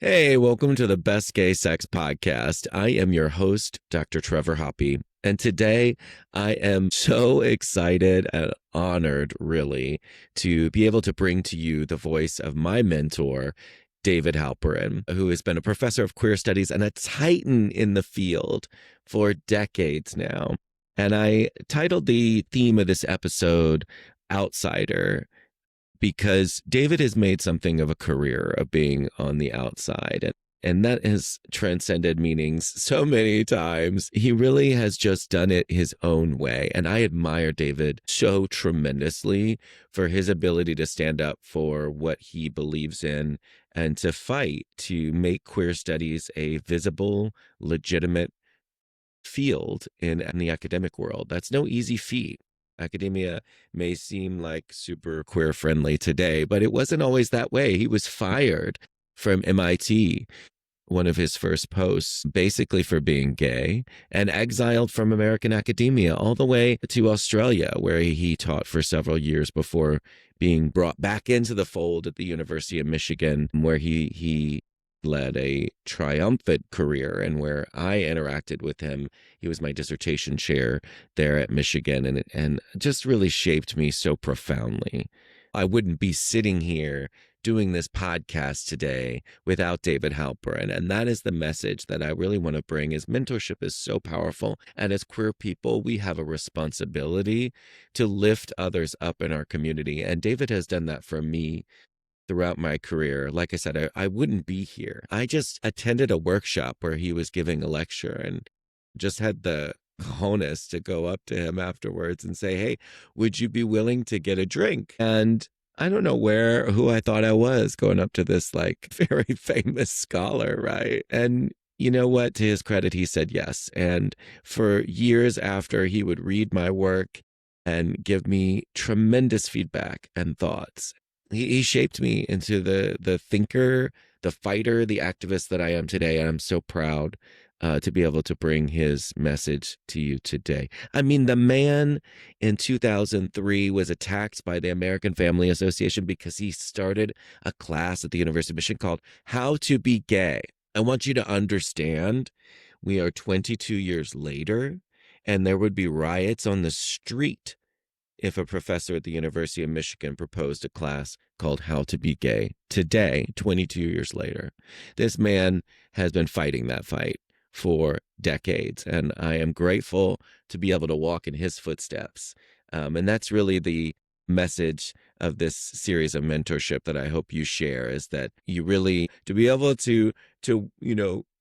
Hey, welcome to the Best Gay Sex Podcast. I am your host, Dr. Trevor Hoppe. And today I am so excited and honored, really, to be able to bring to you the voice of my mentor, David Halperin, who has been a professor of queer studies and a titan in the field for decades now. And I titled the theme of this episode, Outsider, because David has made something of a career of being on the outside. And that has transcended meanings so many times. He really has just done it his own way. And I admire David so tremendously for his ability to stand up for what he believes in and to fight to make queer studies a visible, legitimate field in the academic world. That's no easy feat. Academia may seem like super queer friendly today, but it wasn't always that way. He was fired from MIT, one of his first posts, basically for being gay, and exiled from American academia all the way to Australia, where he taught for several years before being brought back into the fold at the University of Michigan, where he led a triumphant career and where I interacted with him. He was my dissertation chair there at Michigan and just really shaped me so profoundly. I wouldn't be sitting here doing this podcast today without David Halperin. And that is the message that I really want to bring is mentorship is so powerful. And as queer people, we have a responsibility to lift others up in our community. And David has done that for me throughout my career. Like I said, I wouldn't be here. I just attended a workshop where he was giving a lecture and just had the cojones to go up to him afterwards and say, hey, would you be willing to get a drink? And I don't know who I thought I was going up to this like very famous scholar, right? And you know what? To his credit, he said yes. And for years after, he would read my work and give me tremendous feedback and thoughts. He shaped me into the thinker, the fighter, the activist that I am today. And I'm so proud to be able to bring his message to you today. I mean, the man in 2003 was attacked by the American Family Association because he started a class at the University of Michigan called How to Be Gay. I want you to understand we are 22 years later, and there would be riots on the street if a professor at the University of Michigan proposed a class called How to Be Gay today, 22 years later. This man has been fighting that fight for decades, and I am grateful to be able to walk in his footsteps. And that's really the message of this series of mentorship that I hope you share, is that you really, to be able to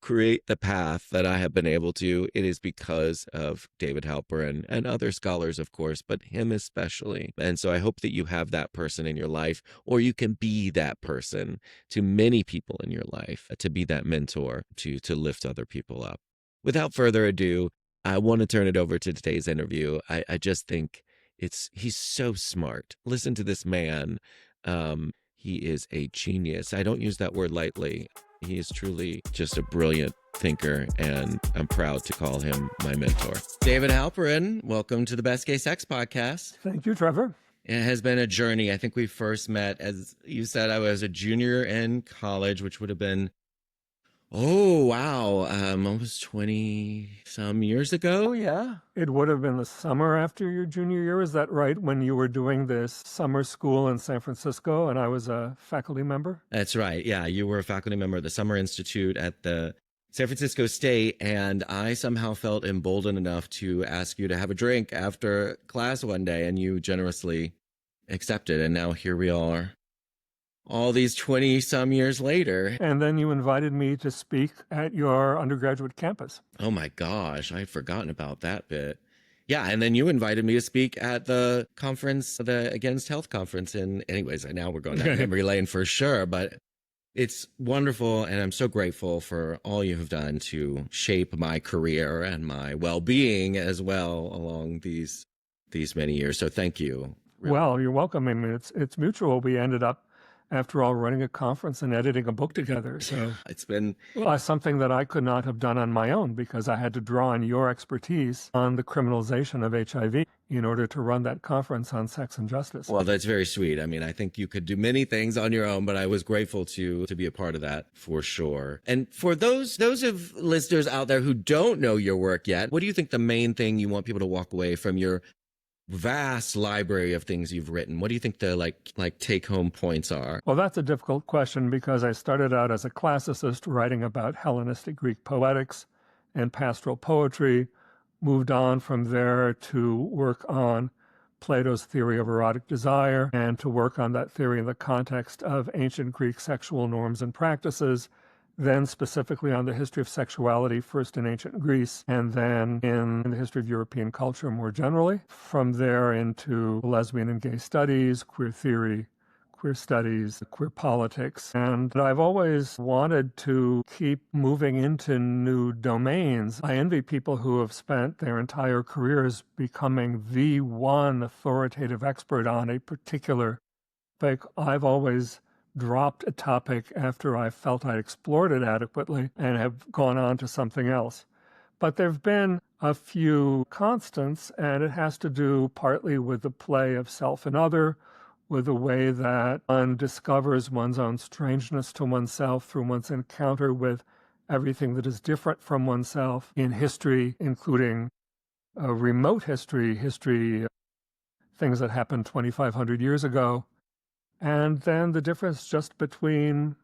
create the path that I have been able to, it is because of David Halperin and other scholars, of course, but him especially. And so I hope that you have that person in your life, or you can be that person to many people in your life, to be that mentor, to lift other people up. Without further ado, I want to turn it over to today's interview. I just think he's so smart. Listen to this man. He is a genius. I don't use that word lightly. He is truly just a brilliant thinker, and I'm proud to call him my mentor. David Halperin, welcome to the Best Gay Sex Podcast. Thank you, Trevor. It has been a journey. I think we first met, as you said, I was a junior in college, which would have been, almost 20 some years ago. Oh, yeah. It would have been the summer after your junior year. Is that right? When you were doing this summer school in San Francisco and I was a faculty member? That's right. Yeah. You were a faculty member of the Summer Institute at the San Francisco State. And I somehow felt emboldened enough to ask you to have a drink after class one day, and you generously accepted. And now here we are, all these 20 some years later. And then you invited me to speak at your undergraduate campus. Oh my gosh, I had forgotten about that bit. Yeah, and then you invited me to speak at the conference, the Against Health conference. And anyways, now we're going down memory lane for sure. But it's wonderful, and I'm so grateful for all you have done to shape my career and my well-being as well along these many years. So thank you. Really. Well, you're welcome. I mean, it's mutual. We ended up after all, running a conference and editing a book together. So It's been something that I could not have done on my own because I had to draw on your expertise on the criminalization of HIV in order to run that conference on sex and justice. Well, that's very sweet. I mean, I think you could do many things on your own, but I was grateful to be a part of that for sure. And for those of listeners out there who don't know your work yet, what do you think the main thing you want people to walk away from your vast library of things you've written? What do you think the like take home points are? Well, that's a difficult question because I started out as a classicist writing about Hellenistic Greek poetics and pastoral poetry, moved on from there to work on Plato's theory of erotic desire and to work on that theory in the context of ancient Greek sexual norms and practices, then specifically on the history of sexuality, first in ancient Greece, and then in the history of European culture more generally. From there into lesbian and gay studies, queer theory, queer studies, queer politics. And I've always wanted to keep moving into new domains. I envy people who have spent their entire careers becoming the one authoritative expert on a particular topic. I've always dropped a topic after I felt I'd explored it adequately and have gone on to something else. But there have been a few constants, and it has to do partly with the play of self and other, with the way that one discovers one's own strangeness to oneself through one's encounter with everything that is different from oneself in history, including remote history, things that happened 2,500 years ago. And then the difference just between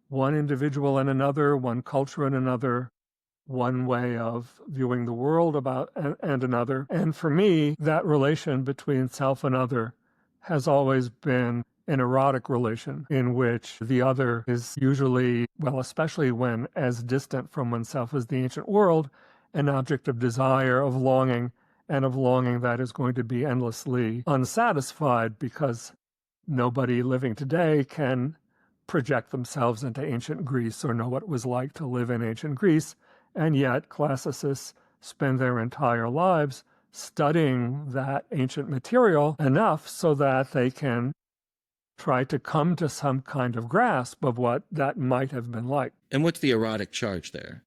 one individual and another, one culture and another, one way of viewing the world and another. And for me, that relation between self and other has always been an erotic relation in which the other is usually, well, especially when as distant from oneself as the ancient world, an object of desire, of longing, and of longing that is going to be endlessly unsatisfied because nobody living today can project themselves into ancient Greece or know what it was like to live in ancient Greece. And yet classicists spend their entire lives studying that ancient material enough so that they can try to come to some kind of grasp of what that might have been like. And what's the erotic charge there?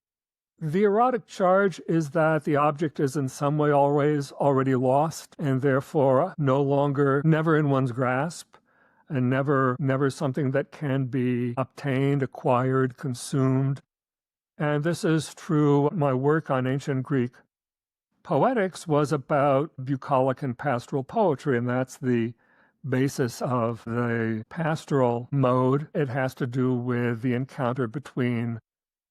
The erotic charge is that the object is in some way always already lost and therefore never in one's grasp, and never something that can be obtained, acquired, consumed. And this is true. My work on ancient Greek poetics was about bucolic and pastoral poetry, and that's the basis of the pastoral mode. It has to do with the encounter between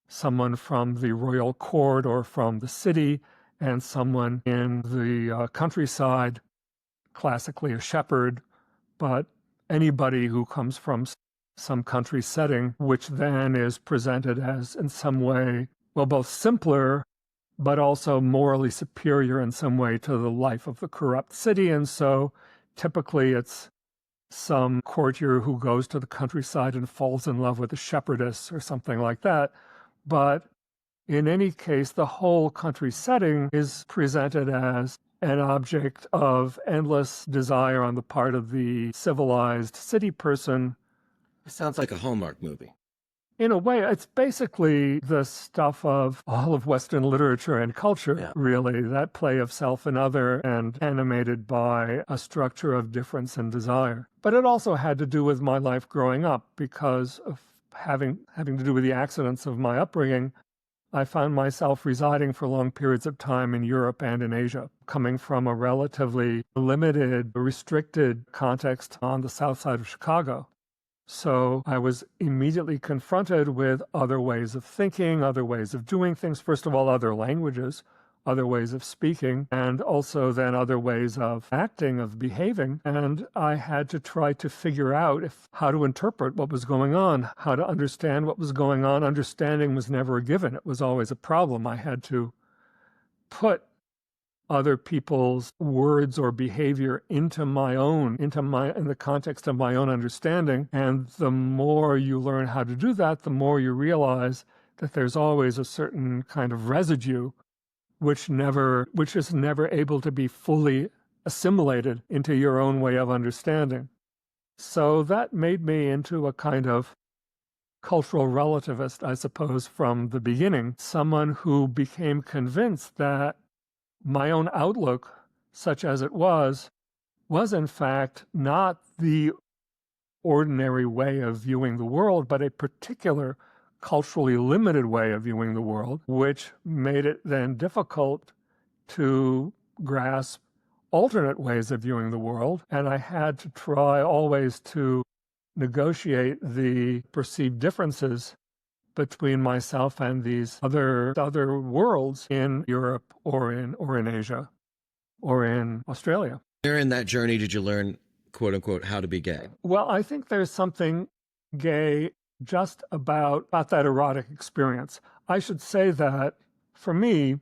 someone from the royal court or from the city and someone in the countryside, classically a shepherd, but anybody who comes from some country setting, which then is presented as in some way, well, both simpler, but also morally superior in some way to the life of the corrupt city. And so typically it's some courtier who goes to the countryside and falls in love with a shepherdess or something like that. But in any case, the whole country setting is presented as an object of endless desire on the part of the civilized city person. It sounds like a Hallmark movie. In a way, it's basically the stuff of all of Western literature and culture, really, that play of self and other and animated by a structure of difference and desire. But it also had to do with my life growing up because of having to do with the accidents of my upbringing. I found myself residing for long periods of time in Europe and in Asia, coming from a relatively limited, restricted context on the south side of Chicago. So I was immediately confronted with other ways of thinking, other ways of doing things. First of all, other languages, other ways of speaking, and also then other ways of acting, of behaving. And I had to try to figure out how to interpret what was going on, how to understand what was going on. Understanding was never a given. It was always a problem. I had to put other people's words or behavior in the context of my own understanding. And the more you learn how to do that, the more you realize that there's always a certain kind of residue which is never able to be fully assimilated into your own way of understanding. So that made me into a kind of cultural relativist, I suppose, from the beginning, someone who became convinced that my own outlook, such as it was in fact not the ordinary way of viewing the world, but a particular culturally limited way of viewing the world, which made it then difficult to grasp alternate ways of viewing the world. And I had to try always to negotiate the perceived differences between myself and these other worlds in Europe or in Asia or in Australia. During that journey, did you learn, quote unquote, how to be gay? Well, I think there's something gay just about that erotic experience. I should say that for me,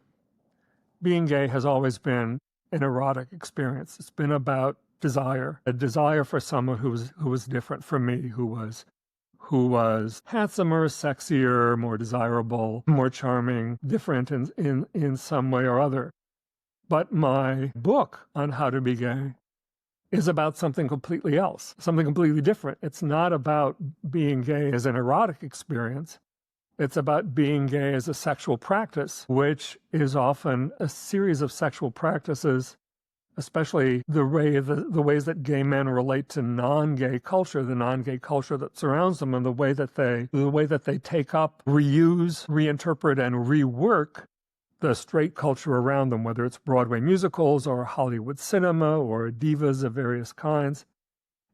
being gay has always been an erotic experience. It's been about desire, a desire for someone who was different from me, who was handsomer, sexier, more desirable, more charming, different in some way or other. But my book on how to be gay is about something completely else, something completely different. It's not about being gay as an erotic experience. It's about being gay as a sexual practice, which is often a series of sexual practices, especially the ways that gay men relate to non-gay culture, the non-gay culture that surrounds them, and the way that they take up, reuse, reinterpret, and rework the straight culture around them, whether it's Broadway musicals or Hollywood cinema or divas of various kinds.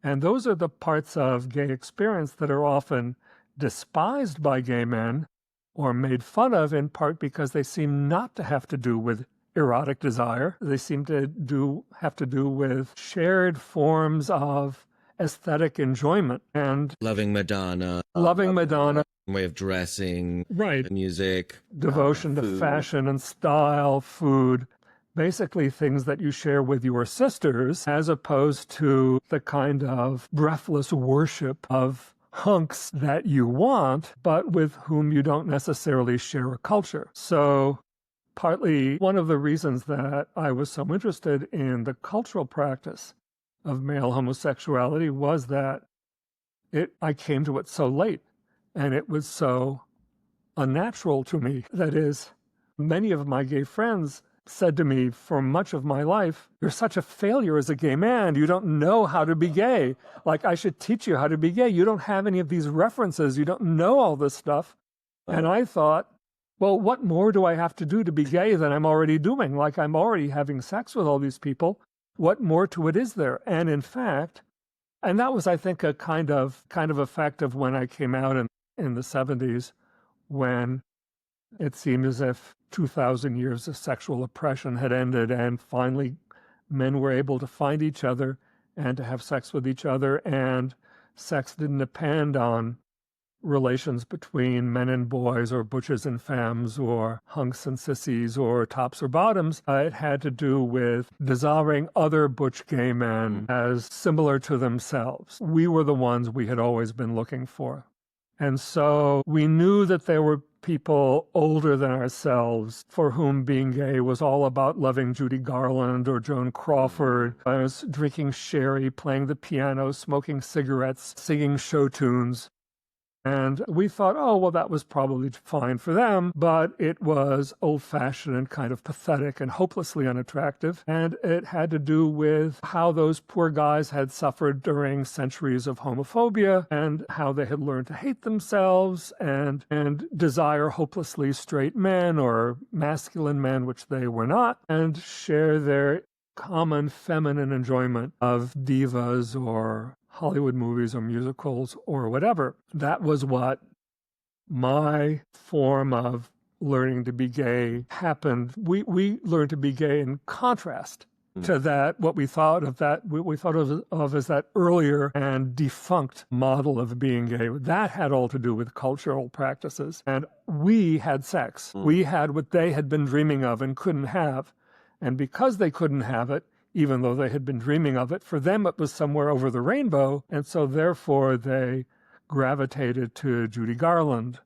And those are the parts of gay experience that are often despised by gay men or made fun of, in part because they seem not to have to do with erotic desire. They seem to have to do with shared forms of aesthetic enjoyment and Loving Madonna, way of dressing, right, music, devotion to fashion and style, food, basically things that you share with your sisters, as opposed to the kind of breathless worship of hunks that you want, but with whom you don't necessarily share a culture. So partly one of the reasons that I was so interested in the cultural practice of male homosexuality was that I came to it so late, and it was so unnatural to me. That is, many of my gay friends said to me for much of my life, "You're such a failure as a gay man. You don't know how to be gay. Like, I should teach you how to be gay. You don't have any of these references. You don't know all this stuff." And I thought, well, what more do I have to do to be gay than I'm already doing? Like, I'm already having sex with all these people. What more to it is there? And in fact, and that was, I think, a kind of effect of when I came out in the 70s, when it seemed as if 2,000 years of sexual oppression had ended, and finally men were able to find each other and to have sex with each other, and sex didn't depend on relations between men and boys, or butches and femmes, or hunks and sissies, or tops or bottoms. It had to do with desiring other butch gay men as similar to themselves. We were the ones we had always been looking for. And so we knew that there were people older than ourselves for whom being gay was all about loving Judy Garland or Joan Crawford. I was drinking sherry, playing the piano, smoking cigarettes, singing show tunes. And we thought, oh, well, that was probably fine for them, but it was old-fashioned and kind of pathetic and hopelessly unattractive. And it had to do with how those poor guys had suffered during centuries of homophobia, and how they had learned to hate themselves and desire hopelessly straight men or masculine men, which they were not, and share their common feminine enjoyment of divas or Hollywood movies or musicals or whatever. That was what my form of learning to be gay happened. We learned to be gay in contrast to that, what we thought of as that earlier and defunct model of being gay. That had all to do with cultural practices. And we had sex. We had what they had been dreaming of and couldn't have. And because they couldn't have it, even though they had been dreaming of it, for them it was somewhere over the rainbow, and so therefore they gravitated to Judy Garland.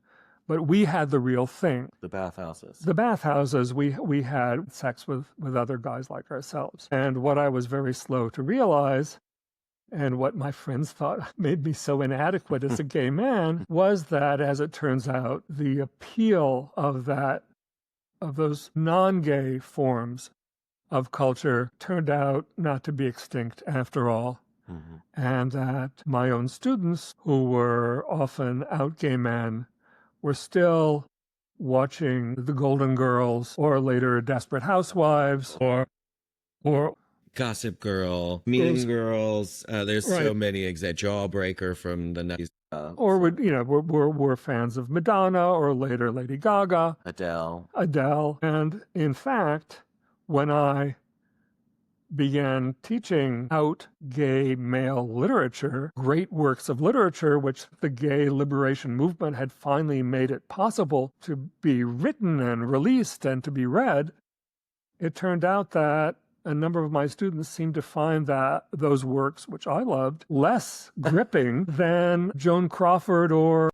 But we had the real thing. The bathhouses. The bathhouses, we had sex with other guys like ourselves. And what I was very slow to realize And what my friends thought made me so inadequate as a gay man was that, as it turns out, the appeal of those non-gay forms of culture turned out not to be extinct after all. Mm-hmm. And that my own students, who were often out gay men, were still watching The Golden Girls or later Desperate Housewives or Gossip Girl, Mean Girls. There's so right. many Jawbreaker from the 90s. Or we're fans of Madonna or later Lady Gaga, Adele. And in fact, when I began teaching out gay male literature, great works of literature, which the gay liberation movement had finally made it possible to be written and released and to be read, it turned out that a number of my students seemed to find that those works, which I loved, less gripping than Joan Crawford or...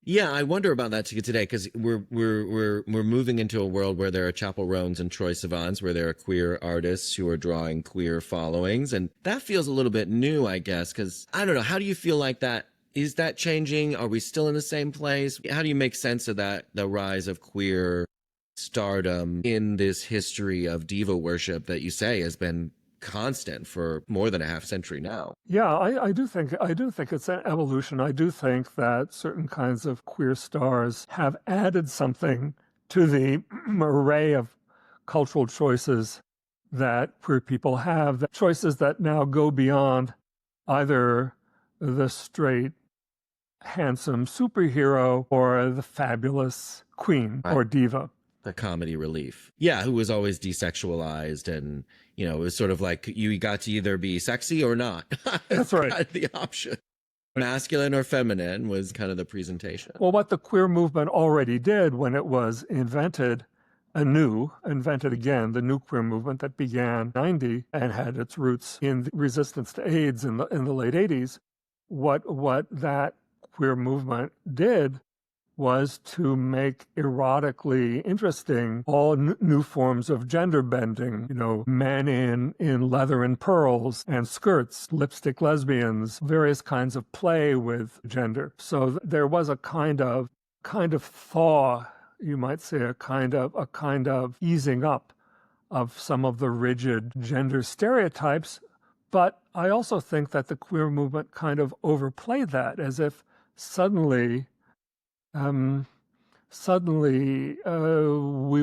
Yeah, I wonder about that today, because we're moving into a world where there are Chapel Roans and Troye Sivans, where there are queer artists who are drawing queer followings, and that feels a little bit new, I guess, because I don't know. How do you feel like that? Is that changing? Are we still in the same place? How do you make sense of that, the rise of queer stardom in this history of diva worship that you say has been constant for more than a half century now? Yeah, I do think it's an evolution. I do think that certain kinds of queer stars have added something to the array of cultural choices that queer people have, the choices that now go beyond either the straight, handsome superhero or the fabulous queen or diva. The comedy relief. Yeah, who was always desexualized, and, it was sort of like you got to either be sexy or not. That's right. The option. Masculine or feminine was kind of the presentation. Well, what the queer movement already did when it was invented again, the new queer movement that began in 90 and had its roots in the resistance to AIDS in the late 80s, what that queer movement did was to make erotically interesting all new forms of gender bending, men in leather and pearls and skirts, lipstick lesbians, various kinds of play with gender. So there was a kind of thaw, you might say, a kind of easing up of some of the rigid gender stereotypes. But I also think that the queer movement kind of overplayed that, as if suddenly we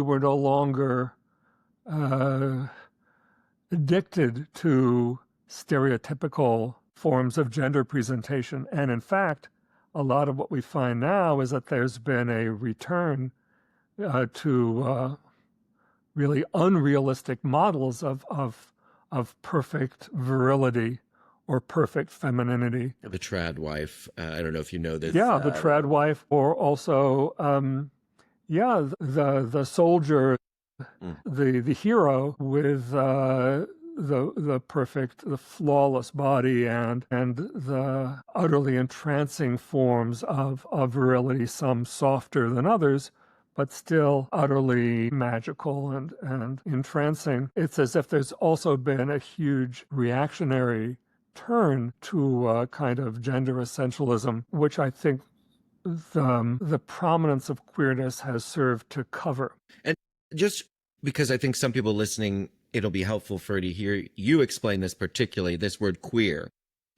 were no longer addicted to stereotypical forms of gender presentation. And in fact, a lot of what we find now is that there's been a return to really unrealistic models of perfect virility or perfect femininity. The trad wife. I don't know if you know this. Yeah, the trad wife, or also, the soldier, the hero with the perfect, the flawless body and the utterly entrancing forms of virility, some softer than others, but still utterly magical and entrancing. It's as if there's also been a huge reactionary turn to a kind of gender essentialism, which I think the prominence of queerness has served to cover. And just because I think some people listening, it'll be helpful for to hear you explain this, particularly this word queer,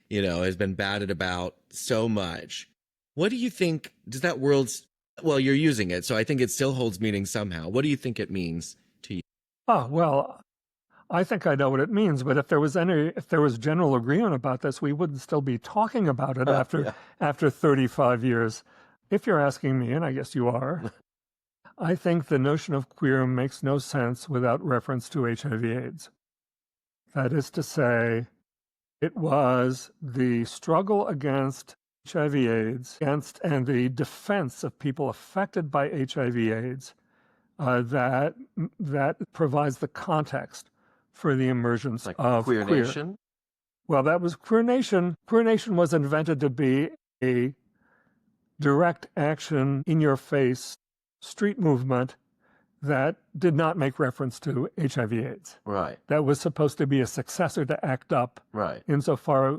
has been batted about so much. What do you think, does that well, you're using it, so I think it still holds meaning somehow. What do you think it means to you? Oh, well, I think I know what it means, but if there was general agreement about this, we wouldn't still be talking about it after 35 years. If you're asking me, and I guess you are, I think the notion of queer makes no sense without reference to HIV/AIDS. That is to say, it was the struggle against HIV/AIDS, and the defense of people affected by HIV/AIDS that provides the context for the emergence of Queer Nation? Well, that was Queer Nation. Queer Nation was invented to be a direct action, in-your-face street movement that did not make reference to HIV/AIDS. Right. That was supposed to be a successor to ACT UP. Right. Insofar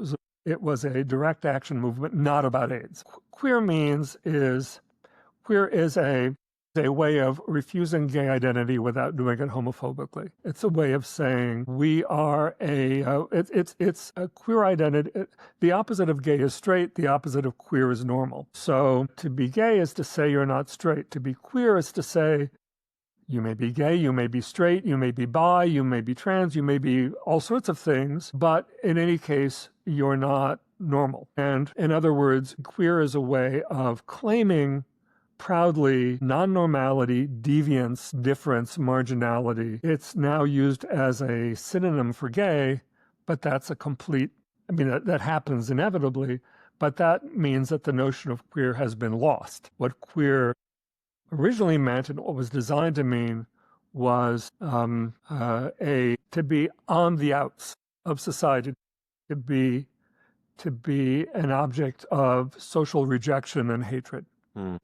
It was a direct action movement, not about AIDS. Queer is a way of refusing gay identity without doing it homophobically. It's a way of saying we are it's a queer identity. The opposite of gay is straight. The opposite of queer is normal. So to be gay is to say you're not straight. To be queer is to say you may be gay, you may be straight, you may be bi, you may be trans, you may be all sorts of things, but in any case, you're not normal. And in other words, queer is a way of claiming proudly non-normality, deviance, difference, marginality. It's now used as a synonym for gay, but that's a complete, that happens inevitably, but that means that the notion of queer has been lost. What queer originally meant and what was designed to mean was to be on the outs of society, to be an object of social rejection and hatred. As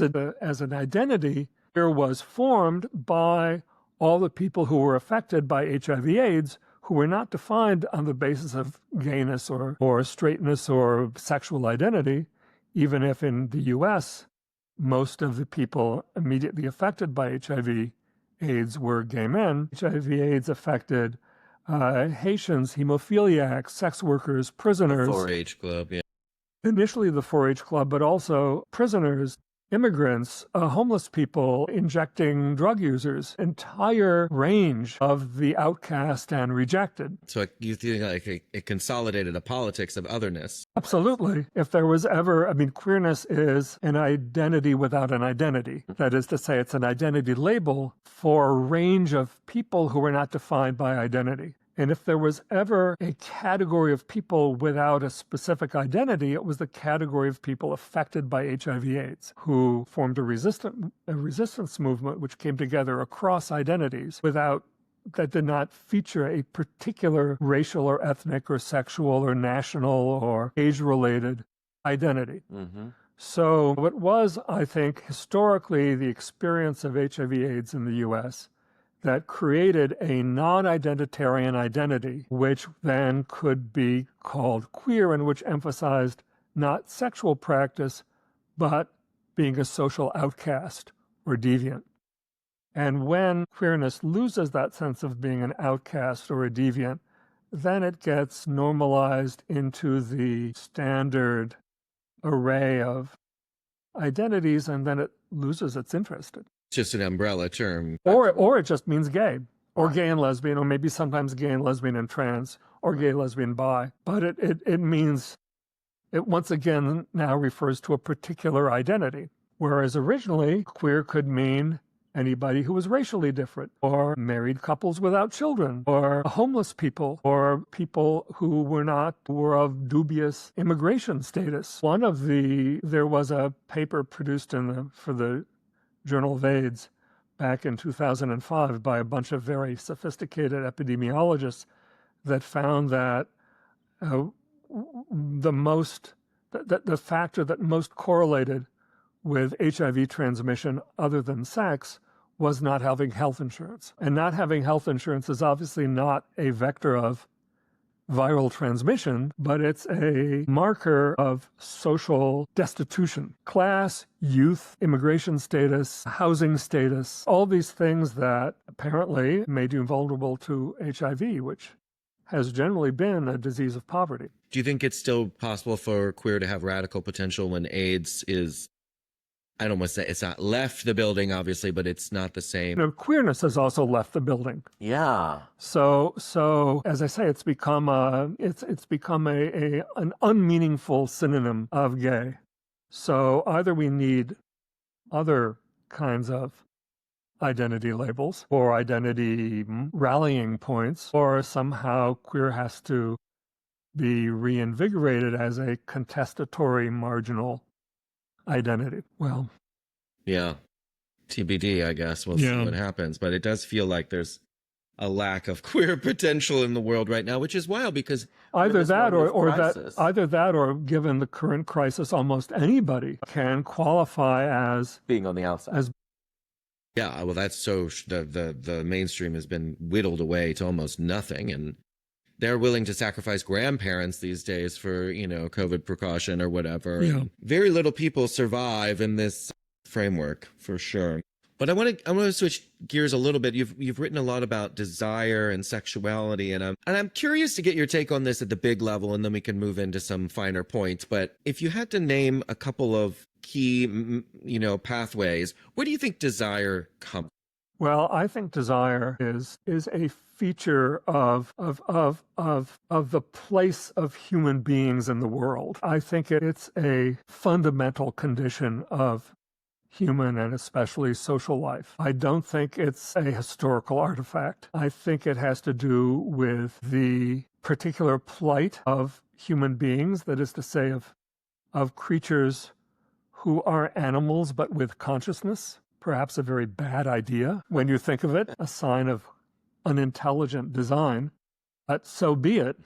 an identity, queer was formed by all the people who were affected by HIV/AIDS, who were not defined on the basis of gayness or straightness or sexual identity, even if in the U.S. most of the people immediately affected by HIV/AIDS were gay men. HIV/AIDS affected Haitians, hemophiliacs, sex workers, prisoners. The 4-H Club, yeah. Initially the 4-H Club, but also prisoners, immigrants, homeless people, injecting drug users, entire range of the outcast and rejected. So you think like it consolidated a politics of otherness. Absolutely. If there was ever, queerness is an identity without an identity. That is to say, it's an identity label for a range of people who were not defined by identity. And if there was ever a category of people without a specific identity, it was the category of people affected by HIV/AIDS, who formed a resistance movement which came together across identities that did not feature a particular racial or ethnic or sexual or national or age-related identity. Mm-hmm. So it was, I think, historically the experience of HIV/AIDS in the U.S. that created a non-identitarian identity, which then could be called queer and which emphasized not sexual practice, but being a social outcast or deviant. And when queerness loses that sense of being an outcast or a deviant, then it gets normalized into the standard array of identities, and then it loses its interest. Just an umbrella term. Or it just means gay, or gay and lesbian, or maybe sometimes gay and lesbian and trans, or gay, lesbian, bi. But it means, it once again now refers to a particular identity. Whereas originally, queer could mean anybody who was racially different, or married couples without children, or homeless people, or people who were of dubious immigration status. There was a paper produced for the Journal of AIDS back in 2005 by a bunch of very sophisticated epidemiologists that found that the factor that most correlated with HIV transmission other than sex was not having health insurance. And not having health insurance is obviously not a vector of viral transmission, but it's a marker of social destitution. Class, youth, immigration status, housing status, all these things that apparently made you vulnerable to HIV, which has generally been a disease of poverty. Do you think it's still possible for queer to have radical potential when AIDS is, I don't want to say it's not left the building, obviously, but it's not the same? Queerness has also left the building. Yeah. So as I say, it's become an unmeaningful synonym of gay. So either we need other kinds of identity labels or identity rallying points, or somehow queer has to be reinvigorated as a contestatory marginal identity. Well, yeah, TBD, I guess. We'll see what happens. But it does feel like there's a lack of queer potential in the world right now, which is wild because either that or given the current crisis, almost anybody can qualify as being on the outside. Yeah, well, that's so the mainstream has been whittled away to almost nothing, and they're willing to sacrifice grandparents these days for, COVID precaution or whatever. Yeah. And very little people survive in this framework for sure. But I want to switch gears a little bit. You've written a lot about desire and sexuality, and I'm curious to get your take on this at the big level, and then we can move into some finer points. But if you had to name a couple of key, pathways, where do you think desire comes? Well, I think desire is a feature of the place of human beings in the world. I think it's a fundamental condition of human and especially social life. I don't think it's a historical artifact. I think it has to do with the particular plight of human beings, that is to say, of creatures who are animals but with consciousness. Perhaps a very bad idea when you think of it, a sign of unintelligent design, but so be it.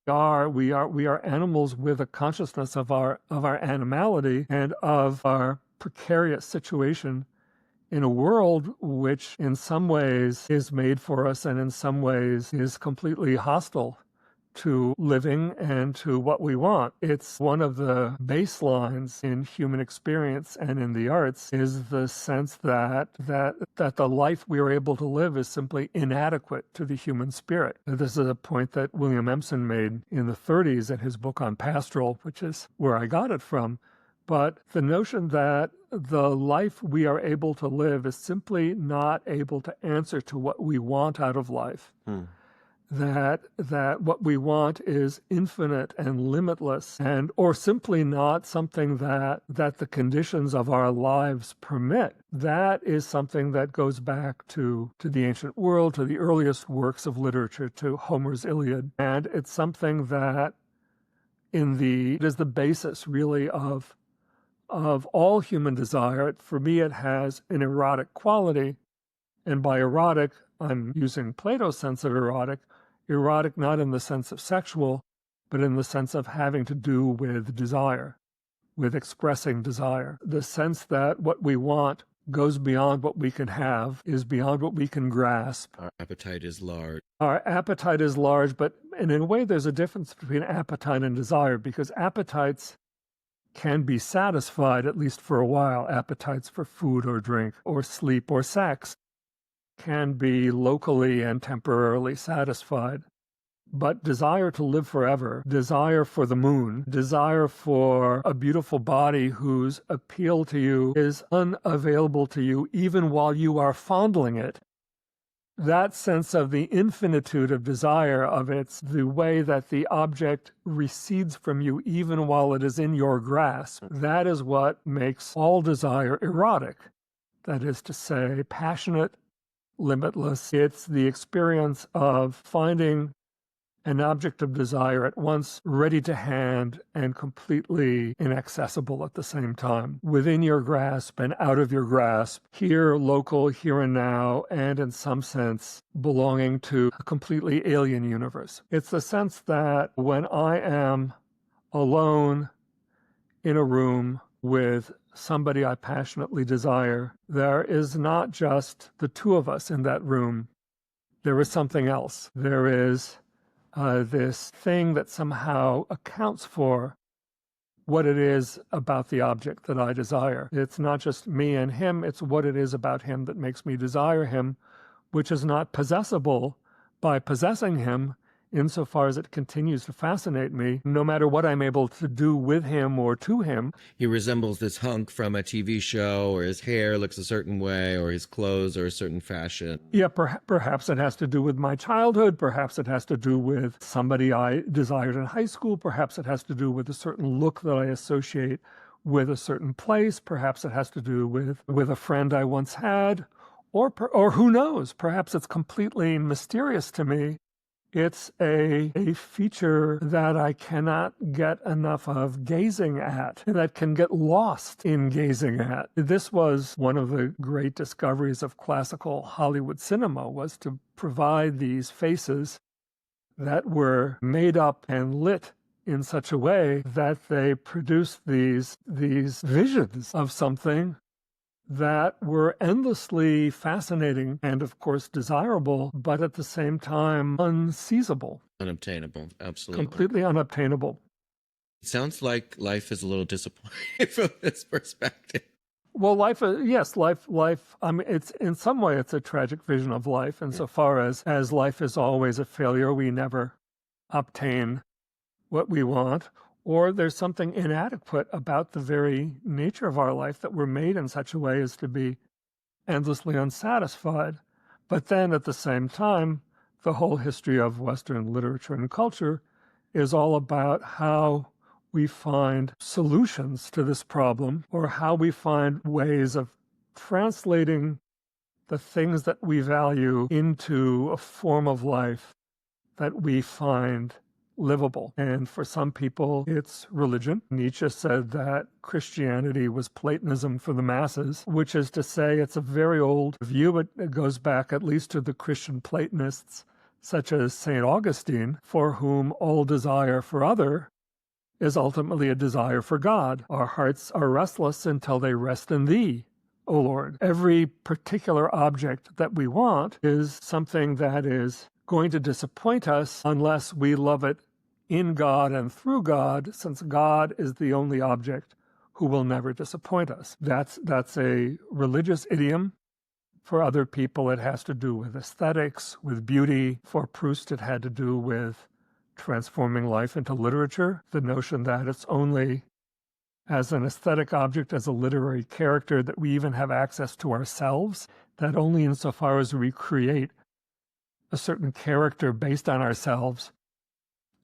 We are animals with a consciousness of our animality and of our precarious situation in a world which in some ways is made for us and in some ways is completely hostile to living and to what we want. It's one of the baselines in human experience and in the arts is the sense that the life we are able to live is simply inadequate to the human spirit. This is a point that William Empson made in the 30s in his book on pastoral, which is where I got it from. But the notion that the life we are able to live is simply not able to answer to what we want out of life. That what we want is infinite and limitless, or simply not something that the conditions of our lives permit. That is something that goes back to the ancient world, to the earliest works of literature, to Homer's Iliad, and it's something that it is the basis really of all human desire. For me, it has an erotic quality, and by erotic, I'm using Plato's sense of erotic not in the sense of sexual, but in the sense of having to do with desire, with expressing desire. The sense that what we want goes beyond what we can have, is beyond what we can grasp. Our appetite is large. Our appetite is large, and in a way there's a difference between appetite and desire, because appetites can be satisfied, at least for a while. Appetites for food or drink or sleep or sex can be locally and temporarily satisfied. But desire to live forever, desire for the moon, desire for a beautiful body whose appeal to you is unavailable to you even while you are fondling it, that sense of the infinitude of desire, of the way that the object recedes from you even while it is in your grasp, that is what makes all desire erotic. That is to say, passionate, limitless. It's the experience of finding an object of desire at once ready to hand and completely inaccessible at the same time, within your grasp and out of your grasp, here, local, here and now, and in some sense belonging to a completely alien universe. It's the sense that when I am alone in a room with somebody I passionately desire, there is not just the two of us in that room. There is something else. There is this thing that somehow accounts for what it is about the object that I desire. It's not just me and him, it's what it is about him that makes me desire him, which is not possessible by possessing him, insofar as it continues to fascinate me, no matter what I'm able to do with him or to him. He resembles this hunk from a TV show, or his hair looks a certain way, or his clothes are a certain fashion. Yeah, perhaps it has to do with my childhood. Perhaps it has to do with somebody I desired in high school. Perhaps it has to do with a certain look that I associate with a certain place. Perhaps it has to do with a friend I once had. Or who knows, perhaps it's completely mysterious to me. It's a feature that I cannot get enough of gazing at, that can get lost in gazing at. This was one of the great discoveries of classical Hollywood cinema, was to provide these faces that were made up and lit in such a way that they produced these visions of something that were endlessly fascinating and, of course, desirable, but at the same time unseizable. Unobtainable, absolutely. Completely unobtainable. It sounds like life is a little disappointing from this perspective. Well, life, yes, life. I mean, it's in some way it's a tragic vision of life, insofar as life is always a failure. We never obtain what we want, or there's something inadequate about the very nature of our life that we're made in such a way as to be endlessly unsatisfied. But then at the same time, the whole history of Western literature and culture is all about how we find solutions to this problem, or how we find ways of translating the things that we value into a form of life that we find livable. And for some people, it's religion. Nietzsche said that Christianity was Platonism for the masses, which is to say it's a very old view. It goes back at least to the Christian Platonists, such as St. Augustine, for whom all desire for other is ultimately a desire for God. Our hearts are restless until they rest in Thee, O Lord. Every particular object that we want is something that is going to disappoint us unless we love it in God and through God, since God is the only object who will never disappoint us. That's a religious idiom. For other people, it has to do with aesthetics, with beauty. For Proust, it had to do with transforming life into literature. The notion that it's only as an aesthetic object, as a literary character, that we even have access to ourselves, that only insofar as we create a certain character based on ourselves,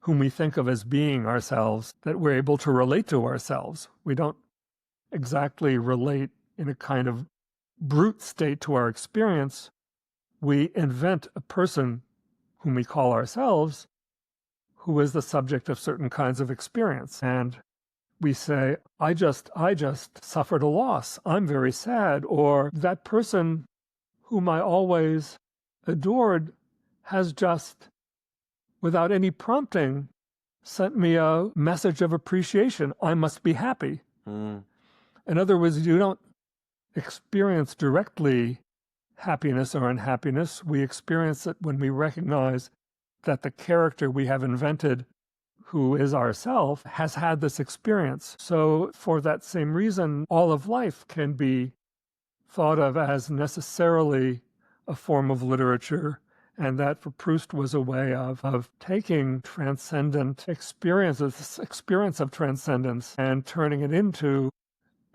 whom we think of as being ourselves, that we're able to relate to ourselves. We don't exactly relate in a kind of brute state to our experience. We invent a person whom we call ourselves, who is the subject of certain kinds of experience. And we say, I just suffered a loss. I'm very sad. Or that person whom I always adored has just, without any prompting, sent me a message of appreciation. I must be happy. In other words, you don't experience directly happiness or unhappiness. We experience it when we recognize that the character we have invented, who is ourself, has had this experience. So for that same reason, all of life can be thought of as necessarily a form of literature, and that for Proust was a way of taking transcendent experiences, this experience of transcendence, and turning it into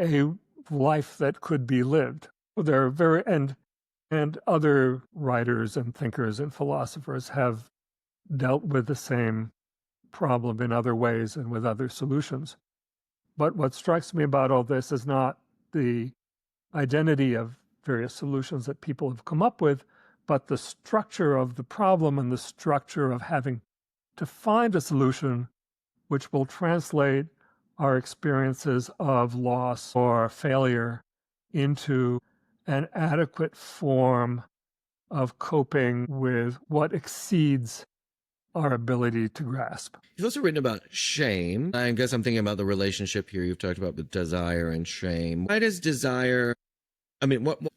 a life that could be lived. There are very, and other writers and thinkers and philosophers have dealt with the same problem in other ways and with other solutions. But what strikes me about all this is not the identity of various solutions that people have come up with, but the structure of the problem and the structure of having to find a solution which will translate our experiences of loss or failure into an adequate form of coping with what exceeds our ability to grasp. You've also written about shame. I guess I'm thinking about the relationship here you've talked about with desire and shame. Why does desire,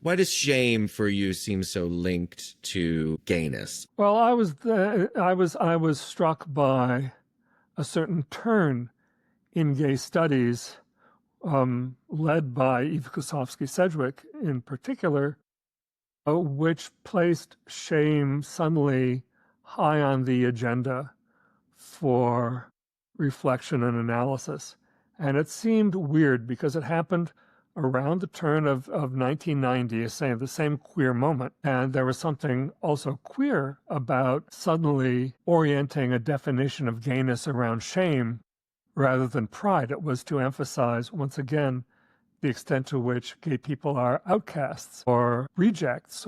why does shame for you seem so linked to gayness? Well, I was struck by a certain turn in gay studies, led by Eve Kosofsky-Sedgwick in particular, which placed shame suddenly high on the agenda for reflection and analysis. And it seemed weird because it happened around the turn of 1990, the same queer moment. And there was something also queer about suddenly orienting a definition of gayness around shame rather than pride. It was to emphasize, once again, the extent to which gay people are outcasts or rejects.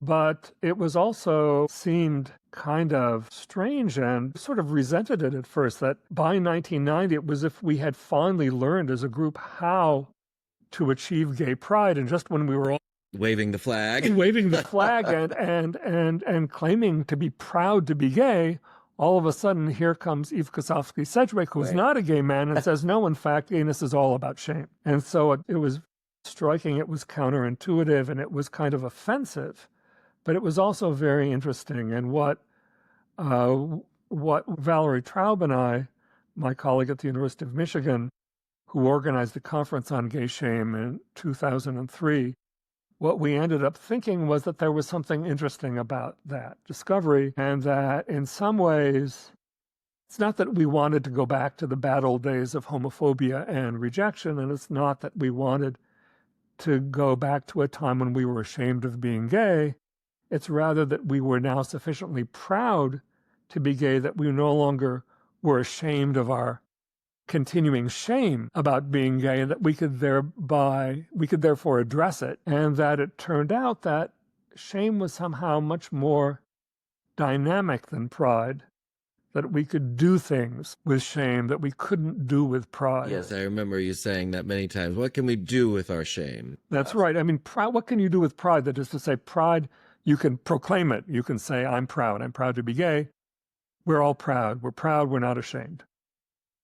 But it was also seemed kind of strange and sort of resented it at first, that by 1990 it was as if we had finally learned as a group how to achieve gay pride. And just when we were all waving the flag and claiming to be proud to be gay, all of a sudden here comes Eve Kosofsky-Sedgwick, who's not a gay man, and says, no, in fact, gayness is all about shame. And so it was striking, it was counterintuitive, and it was kind of offensive. But it was also very interesting. And what Valerie Traub and I, my colleague at the University of Michigan, who organized the conference on gay shame in 2003, what we ended up thinking was that there was something interesting about that discovery, and that in some ways, it's not that we wanted to go back to the bad old days of homophobia and rejection, and it's not that we wanted to go back to a time when we were ashamed of being gay. It's rather that we were now sufficiently proud to be gay that we no longer were ashamed of our continuing shame about being gay, and that we could therefore address it. And that it turned out that shame was somehow much more dynamic than pride, that we could do things with shame that we couldn't do with pride. Yes, I remember you saying that many times. What can we do with our shame? That's right. I mean, what can you do with pride? That is to say, pride, you can proclaim it. You can say, I'm proud to be gay. We're all proud. We're proud. We're not ashamed.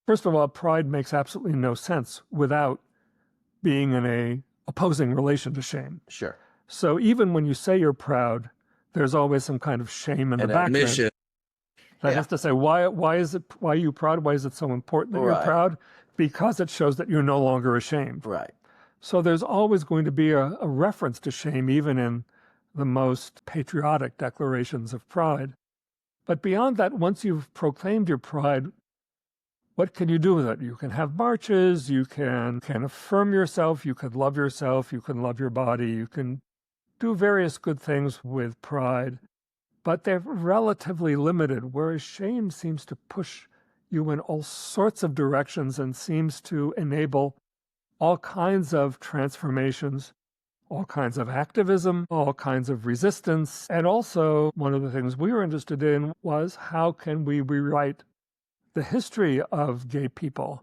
First of all, pride makes absolutely no sense without being in a opposing relation to shame. Sure. So even when you say you're proud, there's always some kind of shame in the background. Admission. That is to say, why are you proud? Why is it so important that you're proud? Because it shows that you're no longer ashamed. Right. So there's always going to be a reference to shame, even in the most patriotic declarations of pride. But beyond that, once you've proclaimed your pride, what can you do with it? You can have marches, you can affirm yourself, you can love yourself, you can love your body, you can do various good things with pride, but they're relatively limited, whereas shame seems to push you in all sorts of directions and seems to enable all kinds of transformations, all kinds of activism, all kinds of resistance. And also, one of the things we were interested in was how can we rewrite the history of gay people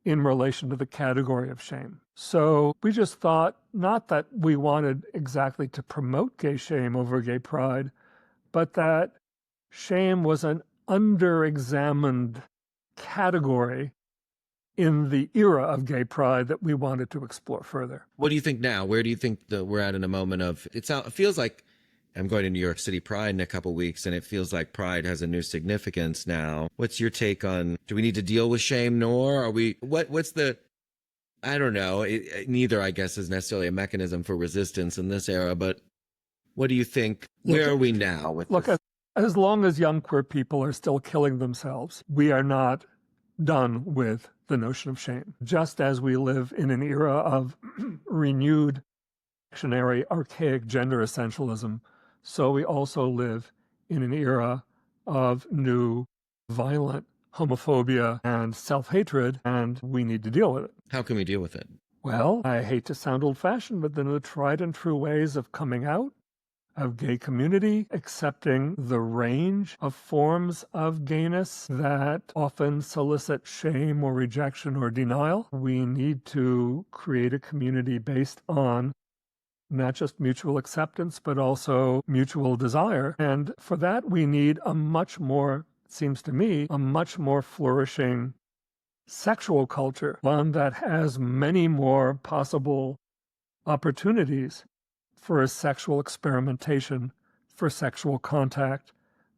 in relation to the category of shame. So we just thought, not that we wanted exactly to promote gay shame over gay pride, but that shame was an under-examined category in the era of gay pride that we wanted to explore further. What do you think now? Where do you think that we're at in a moment of, it feels like I'm going to New York City Pride in a couple of weeks, and it feels like pride has a new significance now. What's your take on, do we need to deal with shame, nor are we, what's the, I don't know, neither I guess is necessarily a mechanism for resistance in this era, but what do you think? Where are we now with this? As long as young queer people are still killing themselves, we are not done with the notion of shame. Just as we live in an era of renewed, reactionary, archaic gender essentialism, so we also live in an era of new, violent homophobia and self-hatred, and we need to deal with it. How can we deal with it? Well, I hate to sound old-fashioned, but the tried and true ways of coming out, of gay community, accepting the range of forms of gayness that often solicit shame or rejection or denial. We need to create a community based on not just mutual acceptance, but also mutual desire. And for that, we need a much more, it seems to me, a much more flourishing sexual culture, one that has many more possible opportunities for sexual experimentation, for sexual contact,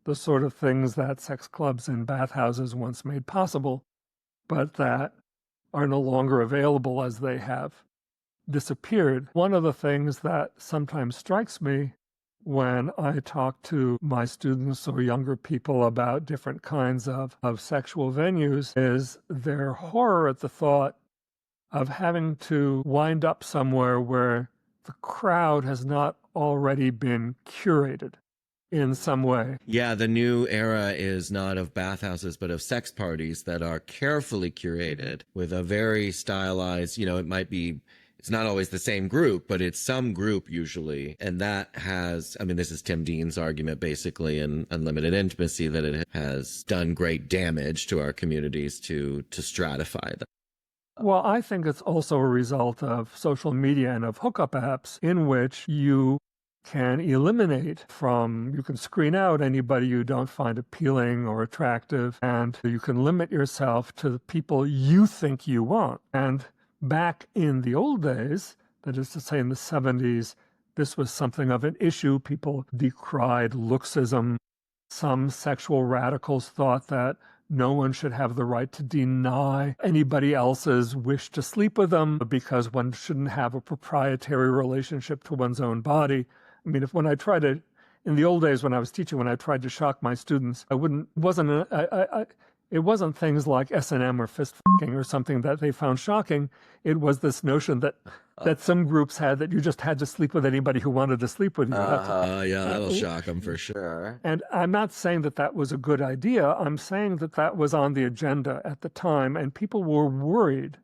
the sort of things that sex clubs and bathhouses once made possible, but that are no longer available as they have disappeared. One of the things that sometimes strikes me when I talk to my students or younger people about different kinds of sexual venues is their horror at the thought of having to wind up somewhere where the crowd has not already been curated in some way. Yeah, the new era is not of bathhouses, but of sex parties that are carefully curated with a very stylized, it might be, it's not always the same group, but it's some group usually. And that has, this is Tim Dean's argument basically in Unlimited Intimacy, that it has done great damage to our communities to stratify them. Well, I think it's also a result of social media and of hookup apps in which you can you can screen out anybody you don't find appealing or attractive, and you can limit yourself to the people you think you want. And back in the old days, That is to say, in the 70s, this was something of an issue. People decried looksism. Some sexual radicals thought that no one should have the right to deny anybody else's wish to sleep with them because one shouldn't have a proprietary relationship to one's own body. I mean, in the old days when I was teaching, when I tried to shock my students, it wasn't things like S&M or fist fucking or something that they found shocking. It was this notion that some groups had that you just had to sleep with anybody who wanted to sleep with you. Yeah, that'll shock them for sure. And I'm not saying that that was a good idea. I'm saying that that was on the agenda at the time, and people were worried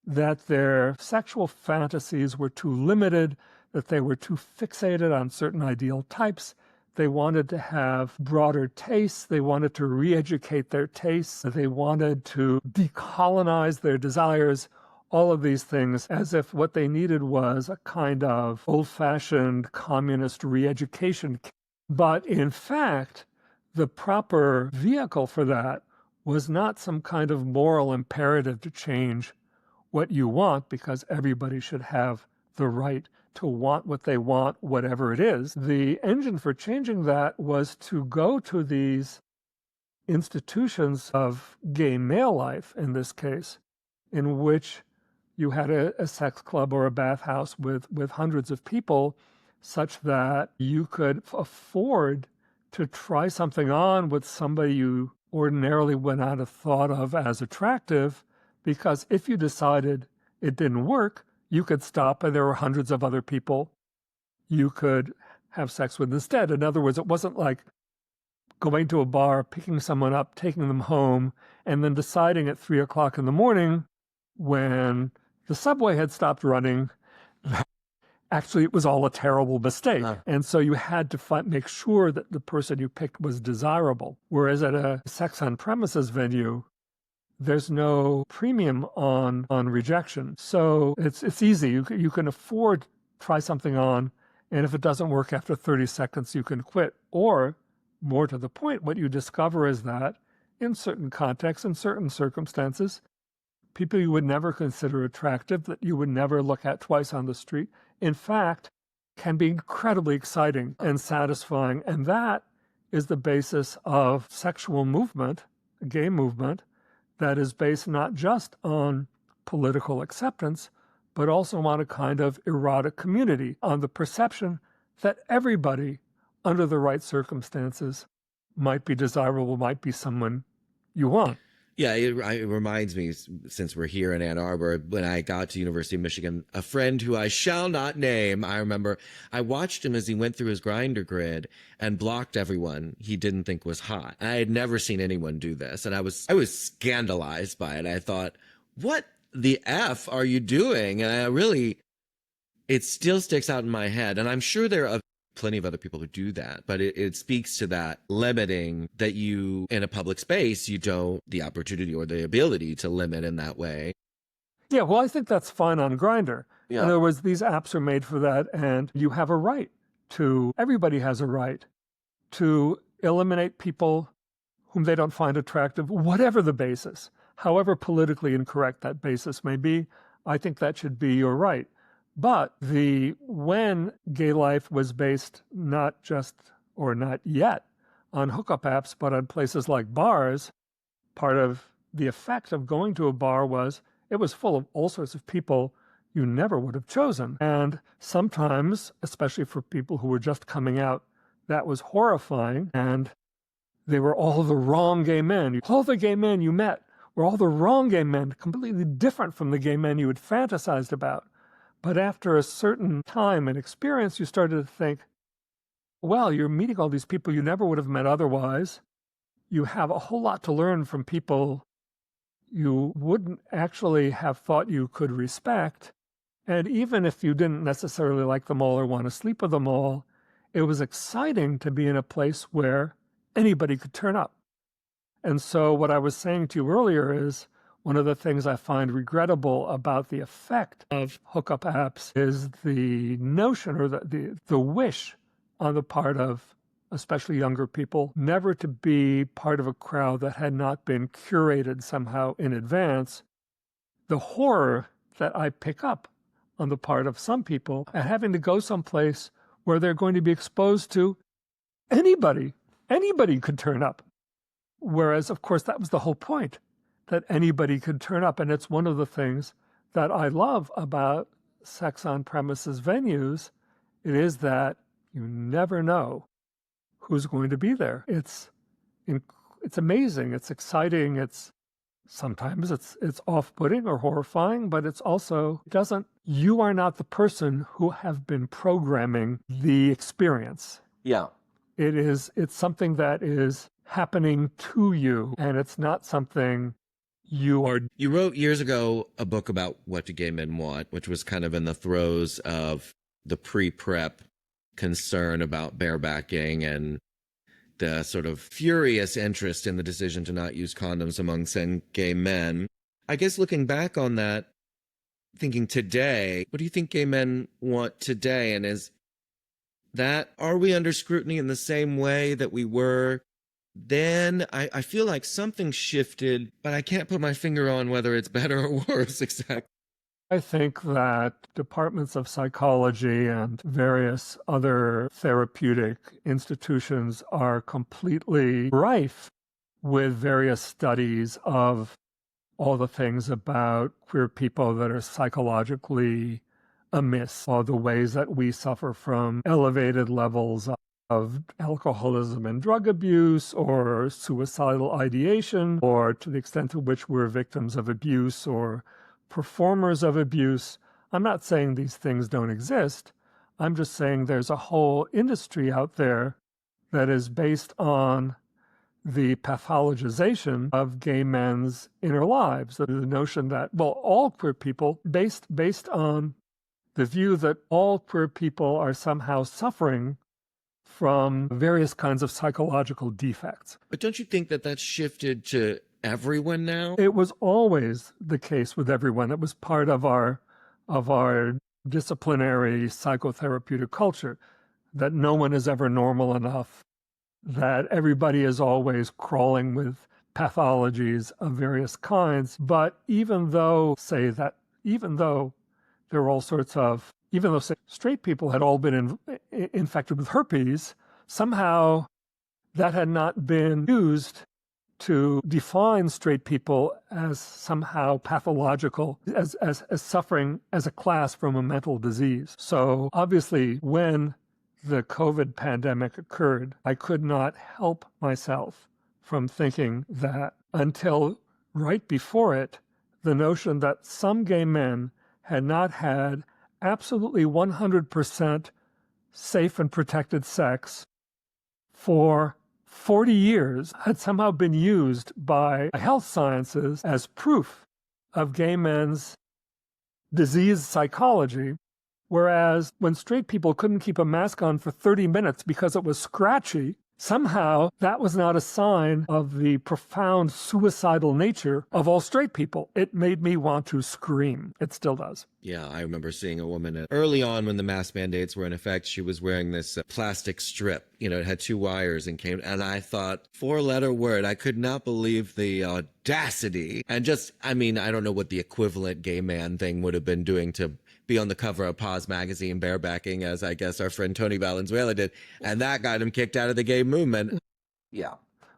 that their sexual fantasies were too limited, that they were too fixated on certain ideal types. They wanted to have broader tastes. They wanted to re-educate their tastes. They wanted to decolonize their desires, all of these things, as if what they needed was a kind of old-fashioned communist re-education. But in fact, the proper vehicle for that was not some kind of moral imperative to change what you want, because everybody should have the right to want what they want, whatever it is. The engine for changing that was to go to these institutions of gay male life, in this case, in which you had a sex club or a bathhouse with hundreds of people, such that you could afford to try something on with somebody you ordinarily would not have thought of as attractive, because if you decided it didn't work, you could stop and there were hundreds of other people you could have sex with instead. In other words, it wasn't like going to a bar, picking someone up, taking them home, and then deciding at 3 o'clock in the morning when the subway had stopped running, actually it was all a terrible mistake. And so you had to make sure that the person you picked was desirable. Whereas at a sex on premises venue, there's no premium on rejection. So it's easy. You can afford to try something on, and if it doesn't work after 30 seconds, you can quit. Or, more to the point, what you discover is that in certain contexts, in certain circumstances, people you would never consider attractive, that you would never look at twice on the street, in fact, can be incredibly exciting and satisfying. And that is the basis of sexual movement, a gay movement, that is based not just on political acceptance, but also on a kind of erotic community, on the perception that everybody, under the right circumstances, might be desirable, might be someone you want. Yeah, it reminds me, since we're here in Ann Arbor, when I got to University of Michigan, a friend who I shall not name, I remember I watched him as he went through his Grindr grid and blocked everyone he didn't think was hot. I had never seen anyone do this, and I was scandalized by it. I thought, what the F are you doing? And it still sticks out in my head, and I'm sure there are plenty of other people who do that, but it speaks to that limiting that you, in a public space, you don't the opportunity or the ability to limit in that way. Yeah, well, I think that's fine on Grindr. Yeah. In other words, these apps are made for that, and you have a right everybody has a right to eliminate people whom they don't find attractive, whatever the basis, however politically incorrect that basis may be. I think that should be your right. But when gay life was based not just, or not yet, on hookup apps, but on places like bars, part of the effect of going to a bar was it was full of all sorts of people you never would have chosen. And sometimes, especially for people who were just coming out, that was horrifying. And they were all the wrong gay men. All the gay men you met were all the wrong gay men, completely different from the gay men you had fantasized about. But after a certain time and experience, you started to think, well, you're meeting all these people you never would have met otherwise. You have a whole lot to learn from people you wouldn't actually have thought you could respect. And even if you didn't necessarily like them all or want to sleep with them all, it was exciting to be in a place where anybody could turn up. And so what I was saying to you earlier is, one of the things I find regrettable about the effect of hookup apps is the notion or the wish on the part of especially younger people never to be part of a crowd that had not been curated somehow in advance. The horror that I pick up on the part of some people at having to go someplace where they're going to be exposed to anybody. Anybody could turn up. Whereas, of course, that was the whole point, that anybody could turn up. And it's one of the things that I love about sex on premises venues. It is that you never know who's going to be there. It's amazing. It's exciting. Sometimes it's off-putting or horrifying, but it's also you are not the person who have been programming the experience. Yeah. It's something that is happening to you, and it's not something you are. You wrote years ago a book about what do gay men want, which was kind of in the throes of the pre-prep concern about barebacking and the sort of furious interest in the decision to not use condoms among gay men. I guess looking back on that, thinking today, what do you think gay men want today? And are we under scrutiny in the same way that we were then? I feel like something shifted, but I can't put my finger on whether it's better or worse exactly. I think that departments of psychology and various other therapeutic institutions are completely rife with various studies of all the things about queer people that are psychologically amiss, all the ways that we suffer from elevated levels of alcoholism and drug abuse or suicidal ideation, or to the extent to which we're victims of abuse or performers of abuse. I'm not saying these things don't exist. I'm just saying there's a whole industry out there that is based on the pathologization of gay men's inner lives. The notion that, all queer people, based on the view that all queer people are somehow suffering from various kinds of psychological defects. But don't you think that that's shifted to everyone now? It was always the case with everyone. It was part of our disciplinary psychotherapeutic culture, that no one is ever normal enough, that everybody is always crawling with pathologies of various kinds. But even though there were all sorts of, even though straight people had all been infected with herpes, somehow that had not been used to define straight people as somehow pathological, as suffering as a class from a mental disease. So obviously, when the COVID pandemic occurred, I could not help myself from thinking that until right before it, the notion that some gay men had not had absolutely 100% safe and protected sex for 40 years had somehow been used by health sciences as proof of gay men's disease psychology, whereas when straight people couldn't keep a mask on for 30 minutes because it was scratchy, somehow that was not a sign of the profound suicidal nature of all straight people. It made me want to scream. It still does. Yeah, I remember seeing a woman early on when the mask mandates were in effect. She was wearing this plastic strip. It had 2 wires and I thought, 4-letter word. I could not believe the audacity. And I don't know what the equivalent gay man thing would have been doing to be on the cover of Pause magazine barebacking, as I guess our friend Tony Valenzuela did. And that got him kicked out of the gay movement. Yeah.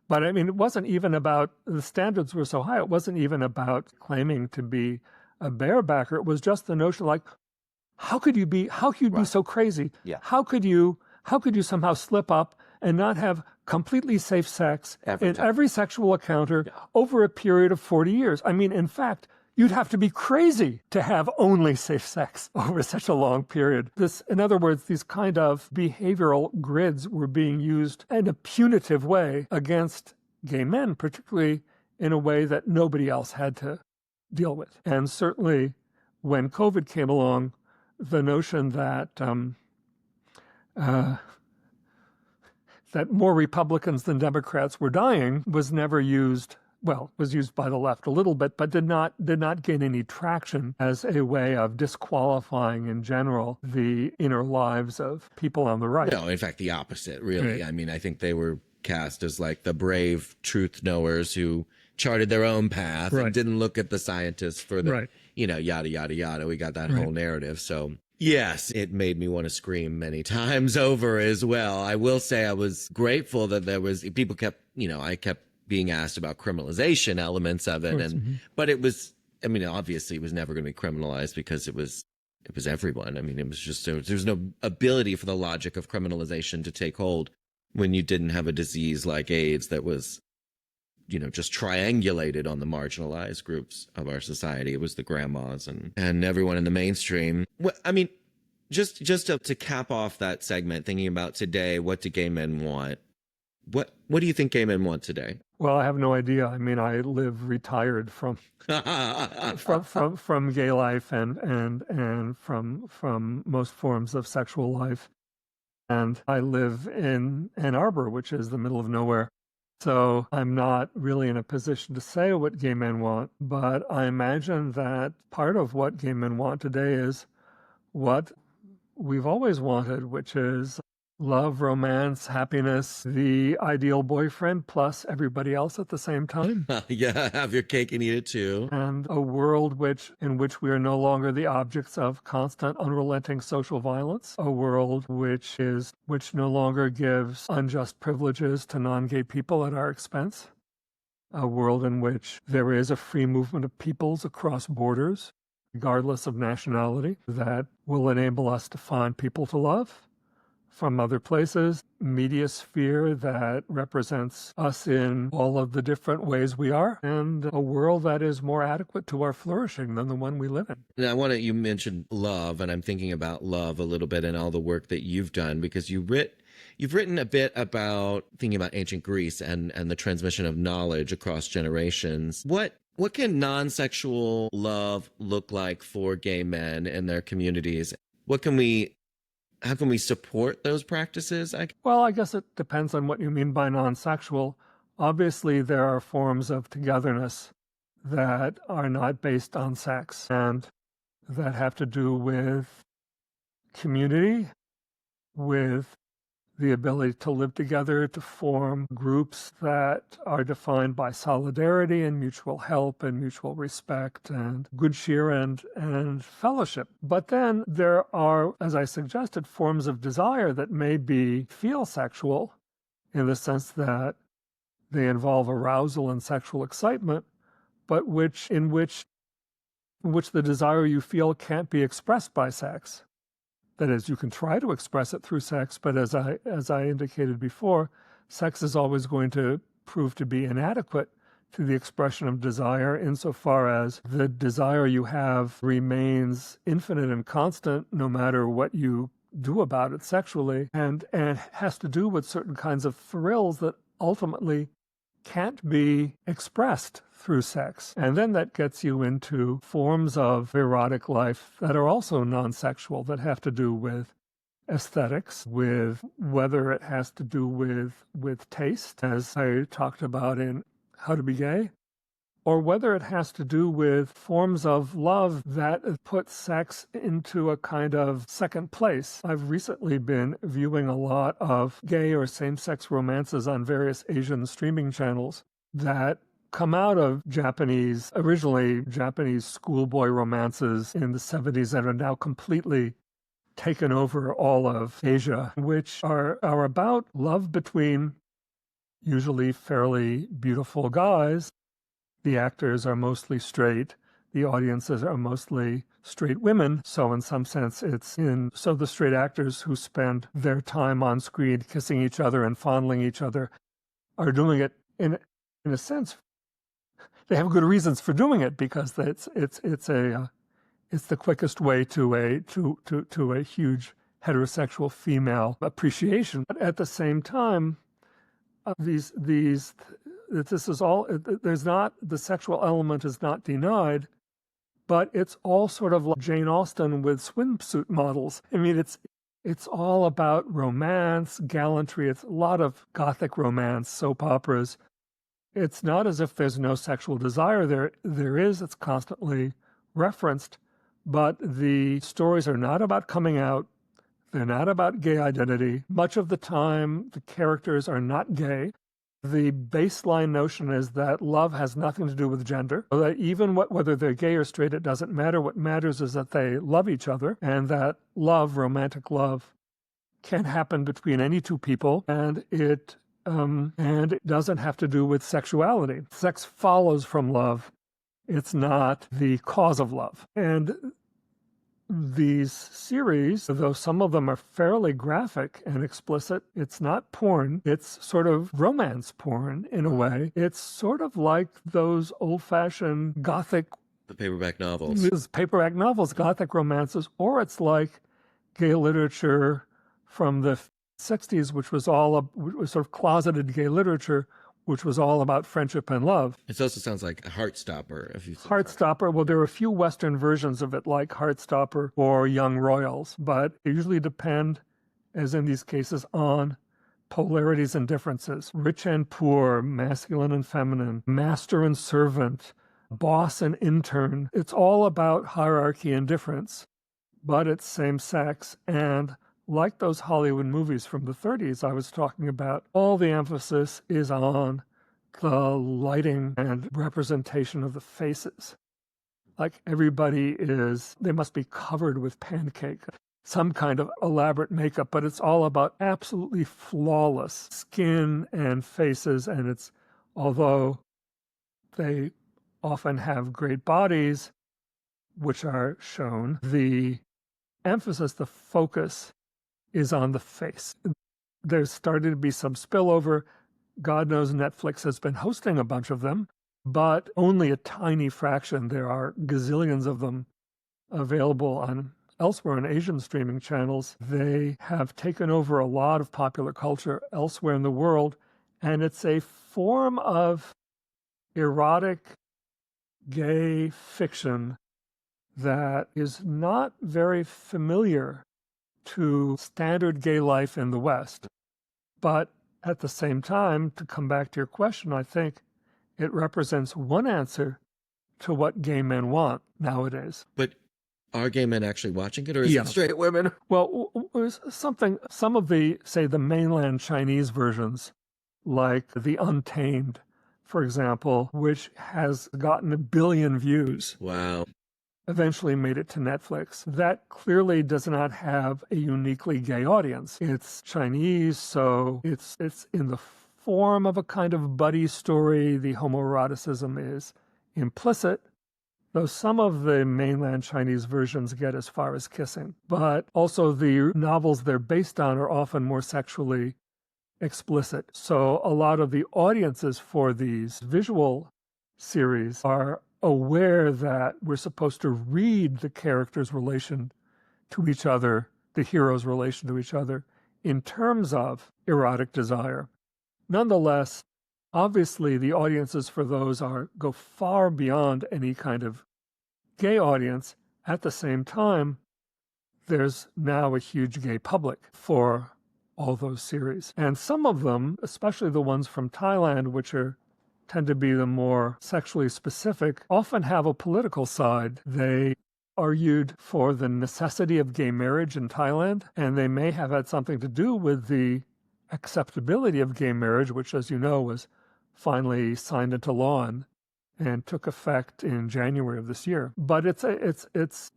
But it wasn't even about, the standards were so high, it wasn't even about claiming to be a barebacker. It was just the notion how could you be so crazy? Yeah. How could you somehow slip up and not have completely safe sex every sexual encounter over a period of 40 years? In fact, you'd have to be crazy to have only safe sex over such a long period. In other words, these kind of behavioral grids were being used in a punitive way against gay men, particularly in a way that nobody else had to deal with. And certainly when COVID came along, the notion that that more Republicans than Democrats were dying was never used. Well, was used by the left a little bit, but did not gain any traction as a way of disqualifying in general the inner lives of people on the right. No, in fact, the opposite, really. Right. I think they were cast as like the brave truth knowers who charted their own path and didn't look at the scientists for the, yada, yada, yada. We got that Right. whole narrative. So yes, it made me want to scream many times over as well. I will say I was grateful that people kept, I kept being asked about criminalization elements of it. But it was, obviously it was never going to be criminalized because it was everyone. It was just, there's no ability for the logic of criminalization to take hold when you didn't have a disease like AIDS that was, just triangulated on the marginalized groups of our society. It was the grandmas and everyone in the mainstream. Just to cap off that segment, thinking about today, what do gay men want? What do you think gay men want today? Well, I have no idea. I live retired from from gay life and from most forms of sexual life. And I live in Ann Arbor, which is the middle of nowhere. So I'm not really in a position to say what gay men want, but I imagine that part of what gay men want today is what we've always wanted, which is love, romance, happiness, the ideal boyfriend, plus everybody else at the same time. Yeah, have your cake and eat it too. And a world in which we are no longer the objects of constant, unrelenting social violence. A world which no longer gives unjust privileges to non-gay people at our expense. A world in which there is a free movement of peoples across borders, regardless of nationality, that will enable us to find people to love from other places, media sphere that represents us in all of the different ways we are, and a world that is more adequate to our flourishing than the one we live in. Now, you mentioned love, and I'm thinking about love a little bit and all the work that you've done, because you've written a bit about thinking about ancient Greece and the transmission of knowledge across generations. What can non-sexual love look like for gay men and their communities? How can we support those practices? Well, I guess it depends on what you mean by non-sexual. Obviously, there are forms of togetherness that are not based on sex and that have to do with community, with the ability to live together, to form groups that are defined by solidarity and mutual help and mutual respect and good cheer and fellowship. But then there are, as I suggested, forms of desire that feel sexual in the sense that they involve arousal and sexual excitement, but in which the desire you feel can't be expressed by sex. That is, you can try to express it through sex, but as I indicated before, sex is always going to prove to be inadequate to the expression of desire insofar as the desire you have remains infinite and constant no matter what you do about it sexually, and has to do with certain kinds of thrills that ultimately can't be expressed through sex. And then that gets you into forms of erotic life that are also non-sexual, that have to do with aesthetics, with whether it has to do with taste, as I talked about in How to Be Gay, or whether it has to do with forms of love that put sex into a kind of second place. I've recently been viewing a lot of gay or same-sex romances on various Asian streaming channels that come out of originally Japanese schoolboy romances in the 70s that are now completely taken over all of Asia, which are about love between usually fairly beautiful guys. The actors are mostly straight. The audiences are mostly straight women. So in some sense, so the straight actors who spend their time on screen kissing each other and fondling each other are doing it in a sense. They have good reasons for doing it because it's the quickest way to a huge heterosexual female appreciation. But at the same time, this is all, the sexual element is not denied, but it's all sort of like Jane Austen with swimsuit models. It's all about romance, gallantry. It's a lot of Gothic romance, soap operas. It's not as if there's no sexual desire there. There is, it's constantly referenced, but the stories are not about coming out. They're not about gay identity. Much of the time, the characters are not gay. The baseline notion is that love has nothing to do with gender, so that even whether they're gay or straight, it doesn't matter. What matters is that they love each other, and that love, romantic love, can happen between any two people, and it doesn't have to do with sexuality. Sex follows from love. It's not the cause of love. And these series, though some of them are fairly graphic and explicit, it's not porn. It's sort of romance porn in a way. It's sort of like those old-fashioned Gothic... The paperback novels. Paperback novels, Gothic romances, or it's like gay literature from the 60s, which was sort of closeted gay literature, which was all about friendship and love. It also sounds like a Heartstopper. Heartstopper, well, there are a few Western versions of it, like Heartstopper or Young Royals, but they usually depend, as in these cases, on polarities and differences. Rich and poor, masculine and feminine, master and servant, boss and intern. It's all about hierarchy and difference, but it's same sex. And like those Hollywood movies from the 30s I was talking about, all the emphasis is on the lighting and representation of the faces. Like they must be covered with pancake, some kind of elaborate makeup, but it's all about absolutely flawless skin and faces. And although they often have great bodies, which are shown, the emphasis, the focus is on the face. There's started to be some spillover. God knows Netflix has been hosting a bunch of them, but only a tiny fraction. There are gazillions of them available elsewhere on Asian streaming channels. They have taken over a lot of popular culture elsewhere in the world, and it's a form of erotic gay fiction that is not very familiar to standard gay life in the West. But at the same time, to come back to your question, I think it represents one answer to what gay men want nowadays. But are gay men actually watching it, or is it straight women? Well, some of the mainland Chinese versions, like The Untamed, for example, which has gotten 1 billion views. Wow. Eventually made it to Netflix. That clearly does not have a uniquely gay audience. It's Chinese, so it's in the form of a kind of buddy story. The homoeroticism is implicit, though some of the mainland Chinese versions get as far as kissing. But also the novels they're based on are often more sexually explicit. So a lot of the audiences for these visual series are aware that we're supposed to read the characters' relation to each other, the hero's relation to each other, in terms of erotic desire. Nonetheless, obviously the audiences for those go far beyond any kind of gay audience. At the same time, there's now a huge gay public for all those series. And some of them, especially the ones from Thailand, which tend to be the more sexually specific, often have a political side. They argued for the necessity of gay marriage in Thailand, and they may have had something to do with the acceptability of gay marriage, which, as you know, was finally signed into law and took effect in January of this year. But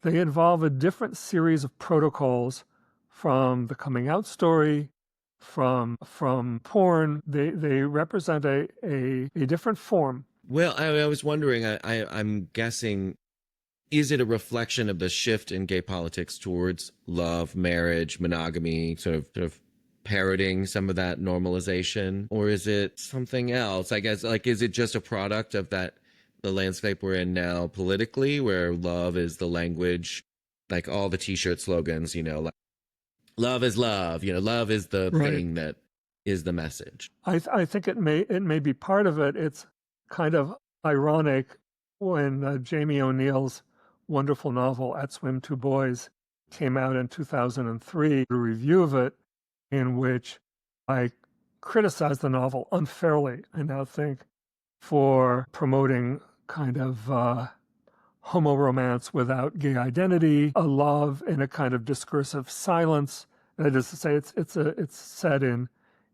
they involve a different series of protocols from the coming out story, from porn. They represent a different form. Well, I was wondering, I'm guessing, is it a reflection of the shift in gay politics towards love, marriage, monogamy, sort of parroting some of that normalization? Or is it something else? I guess, like, is it just a product of the landscape we're in now politically, where love is the language, like all the t-shirt slogans, like, love is love, love is the thing that is the message. I think it may be part of it. It's kind of ironic when Jamie O'Neill's wonderful novel At Swim Two Boys came out in 2003, a review of it in which I criticized the novel unfairly, I now think, for promoting kind of homo romance without gay identity, a love in a kind of discursive silence. That is to say, it's set in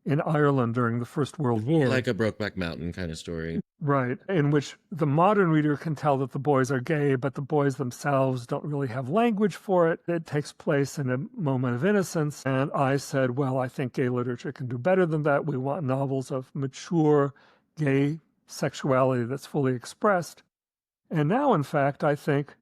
in Ireland during the First World War. Like a Brokeback Mountain kind of story. Right, in which the modern reader can tell that the boys are gay, but the boys themselves don't really have language for it. It takes place in a moment of innocence. And I said, well, I think gay literature can do better than that. We want novels of mature gay sexuality that's fully expressed. And now, in fact, I think,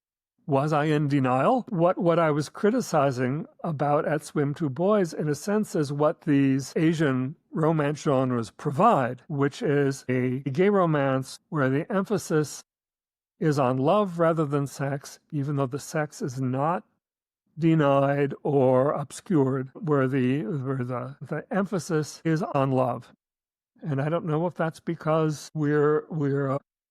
was I in denial? What I was criticizing about At Swim Two Boys, in a sense, is what these Asian romance genres provide, which is a gay romance where the emphasis is on love rather than sex, even though the sex is not denied or obscured, where the emphasis is on love. And I don't know if that's because we're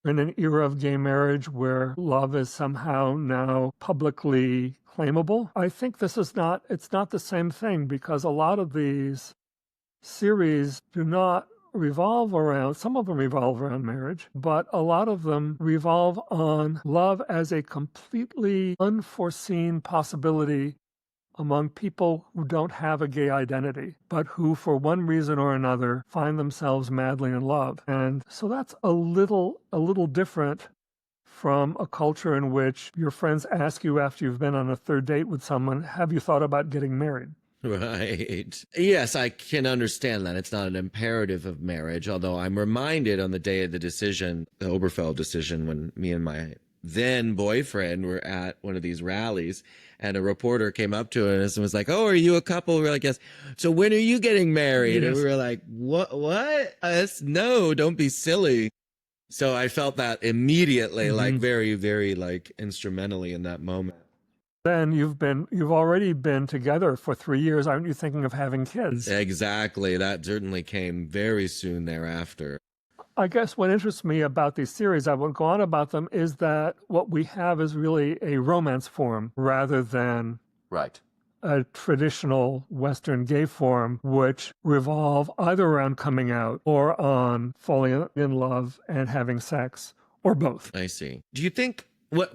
in an era of gay marriage where love is somehow now publicly claimable. I think it's not the same thing, because a lot of these series do not revolve around, some of them revolve around marriage, but a lot of them revolve on love as a completely unforeseen possibility among people who don't have a gay identity, but who, for one reason or another, find themselves madly in love. And so that's a little different from a culture in which your friends ask you after you've been on a third date with someone, have you thought about getting married? Right. Yes, I can understand that. It's not an imperative of marriage, although I'm reminded on the day of the decision, the Oberfeld decision, when me and my then boyfriend were at one of these rallies, and a reporter came up to us and was like, oh, are you a couple? We were like, yes. So when are you getting married? Yes. And we were like, what? No, don't be silly. So I felt that immediately, like very, very like instrumentally in that moment. Then you've already been together for 3 years. Aren't you thinking of having kids? Exactly. That certainly came very soon thereafter. I guess what interests me about these series, I won't go on about them, is that what we have is really a romance form rather than right. a traditional Western gay form, which revolve either around coming out or on falling in love and having sex, or both. I see. Do you think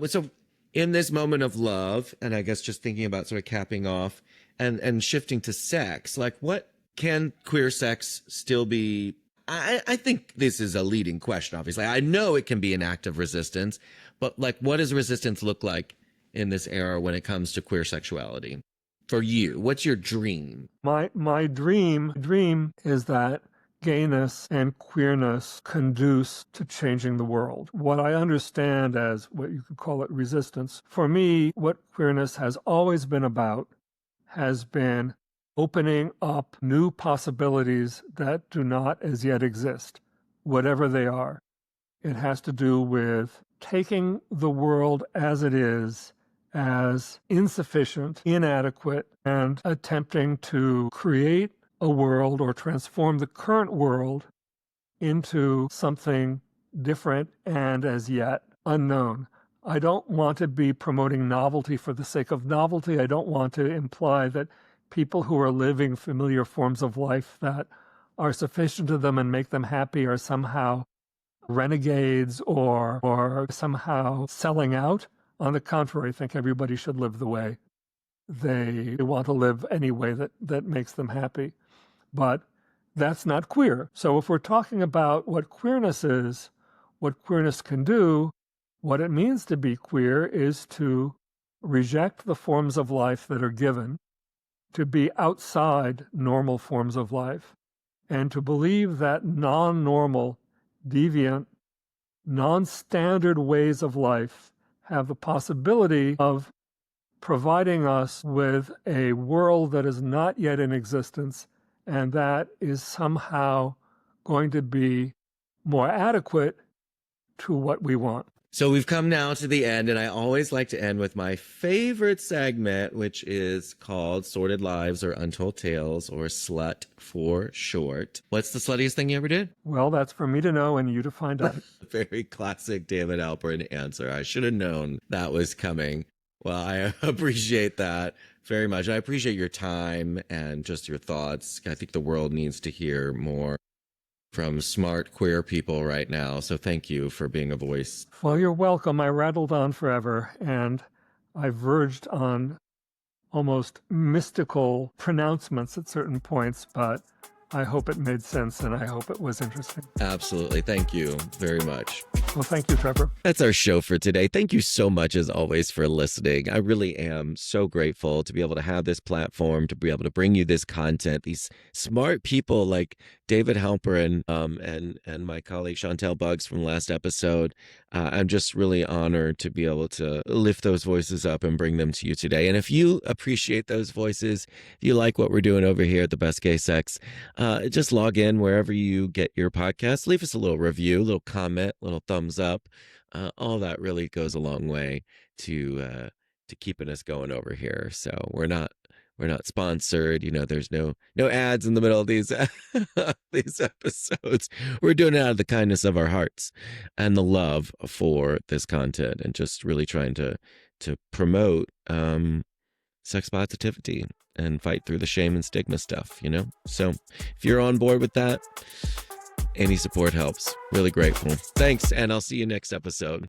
so in this moment of love, and I guess just thinking about sort of capping off and shifting to sex, like what can queer sex still be? I think this is a leading question, obviously. I know it can be an act of resistance, but like, what does resistance look like in this era when it comes to queer sexuality? For you, what's your dream? My dream is that gayness and queerness conduce to changing the world. What I understand as what you could call it resistance, for me, what queerness has always been about has been opening up new possibilities that do not as yet exist, whatever they are. It has to do with taking the world as it is, as insufficient, inadequate, and attempting to create a world or transform the current world into something different and as yet unknown. I don't want to be promoting novelty for the sake of novelty. I don't want to imply that people who are living familiar forms of life that are sufficient to them and make them happy are somehow renegades or somehow selling out. On the contrary, I think everybody should live the way they want to live any way that makes them happy. But that's not queer. So if we're talking about what queerness is, what queerness can do, what it means to be queer is to reject the forms of life that are given, to be outside normal forms of life, and to believe that non-normal, deviant, non-standard ways of life have the possibility of providing us with a world that is not yet in existence and that is somehow going to be more adequate to what we want. So we've come now to the end, and I always like to end with my favorite segment, which is called Sordid Lives or Untold Tales, or SLUT for short. What's the sluttiest thing you ever did? Well, that's for me to know and you to find out. Very classic David Halperin answer. I should have known that was coming. Well, I appreciate that very much. I appreciate your time and just your thoughts. I think the world needs to hear more from smart queer people right now. So thank you for being a voice. Well, you're welcome. I rattled on forever, and I verged on almost mystical pronouncements at certain points, but I hope it made sense, and I hope it was interesting. Absolutely. Thank you very much. Well, thank you, Trevor. That's our show for today. Thank you so much, as always, for listening. I really am so grateful to be able to have this platform, to be able to bring you this content. These smart people like David Halperin and my colleague Chantel Buggs from last episode. I'm just really honored to be able to lift those voices up and bring them to you today. And if you appreciate those voices, if you like what we're doing over here at the Best Gay Sex, just log in wherever you get your podcast. Leave us a little review, a little comment, a little thumbs up. All that really goes a long way to keeping us going over here. So we're not sponsored. There's no ads in the middle of these these episodes. We're doing it out of the kindness of our hearts and the love for this content, and just really trying to promote sex positivity and fight through the shame and stigma stuff. So if you're on board with that, any support helps. Really grateful. Thanks, and I'll see you next episode.